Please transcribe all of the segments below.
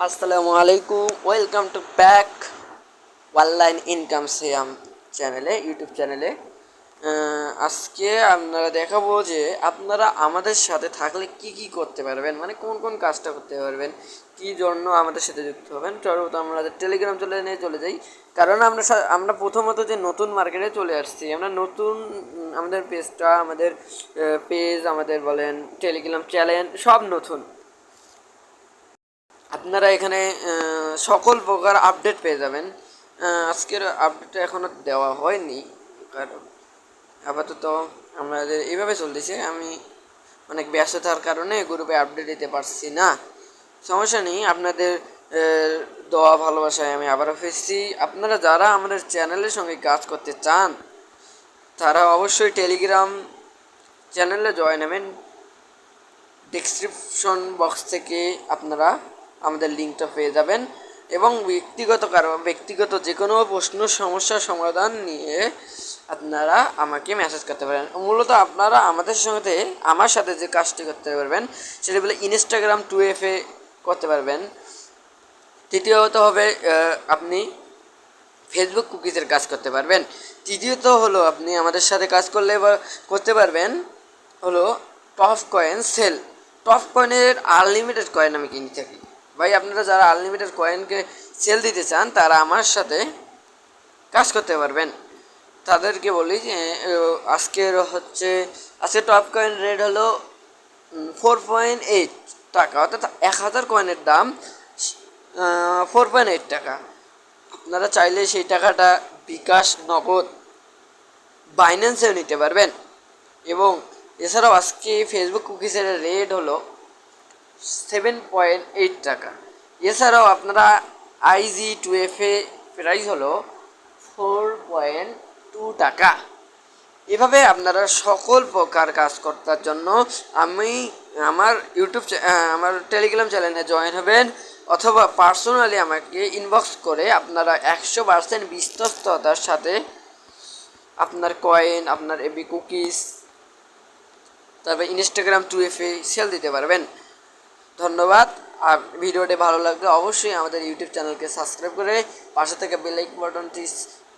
আসসালামু আলাইকুম, welcome to back online income Siyam চ্যানেলে, ইউটিউব চ্যানেলে। আজকে আপনারা দেখাবো যে আপনারা আমাদের সাথে থাকলে কি কি করতে পারবেন, মানে কোন কোন কাজটা করতে পারবেন, কি জন্য আমাদের সাথে যুক্ত হবেন। চলো তো আমরা টেলিগ্রাম চলে যাই। কারণ আমরা প্রথমত যে নতুন মার্কেটে চলে আসছি, আমরা নতুন আমাদের পেজটা, আমাদের পেজ, আমাদের বলেন টেলিগ্রাম চ্যানেল সব নতুন। আপনারা এখানে সকল প্রকার আপডেট পেয়ে যাবেন। আজকের আপডেটটা এখনও দেওয়া হয়নি, কারণ আপাতত আমাদের এইভাবে চলতেছে। আমি অনেক ব্যস্ততার কারণে গ্রুপে আপডেট দিতে পারছি না। সমস্যা নেই, আপনাদের দোয়া ভালোবাসায় আমি আবারও ফিরছি। আপনারা যারা আমাদের চ্যানেলের সঙ্গে কাজ করতে চান তারা অবশ্যই টেলিগ্রাম চ্যানেলে জয়েন হবেন। ডেসক্রিপশন বক্স থেকে আপনারা আমাদের লিঙ্কটা পেয়ে যাবেন এবং ব্যক্তিগত যে কোনো প্রশ্ন সমস্যার সমাধান নিয়ে আপনারা আমাকে মেসেজ করতে পারেন। মূলত আপনারা আমার সাথে যে কাজটি করতে পারবেন সেটা বলে ইনস্টাগ্রাম 2FA করতে পারবেন। তৃতীয়ত হবে আপনি ফেসবুক কুকিজের কাজ করতে পারবেন। তৃতীয়ত হলো আপনি আমাদের সাথে কাজ করতে পারবেন হলো টপ কয়েন সেল। টপ কয়েনের আনলিমিটেড কয়েন আমি কিনে থাকি। ভাই, আপনারা যারা আনলিমিটেড কয়েনকে সেল দিতে চান তারা আমার সাথে কাজ করতে পারবেন। তাদেরকে বলি যে আজকে টপ কয়েন রেট হলো 4.8 টাকা, অর্থাৎ 1000 কয়েনের দাম 4.8 টাকা। আপনারা চাইলে সেই টাকাটা বিকাশ, নগদ, বাইন্যান্সেও নিতে পারবেন। এবং এছাড়াও আজকে ফেসবুক কুকিজের রেট হলো 7.8 টাকা। এছাড়াও আপনারা IG2FA প্রাইস হলো 4.2 টাকা। এভাবে আপনারা সকল প্রকার কাজ করার জন্য আমি আমার টেলিগ্রাম চ্যানেলে জয়েন হবেন, অথবা পার্সোনালি আমাকে ইনবক্স করে আপনারা 100% বিশ্বস্ততার সাথে আপনার কয়েন, আপনার এবি কুকিজ, তারপরে ইনস্টাগ্রাম 2FA সেল দিতে পারবেন। ধন্যবাদ। আর ভিডিওটি ভালো লাগলে অবশ্যই আমাদের ইউটিউব চ্যানেলকে সাবস্ক্রাইব করে পাশে থেকে বেল আইকন বাটনটি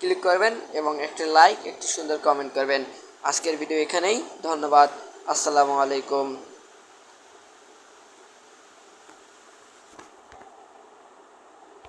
ক্লিক করবেন এবং একটি লাইক, একটি সুন্দর কমেন্ট করবেন। আজকের ভিডিও এখানেই। ধন্যবাদ। আসসালামু আলাইকুম।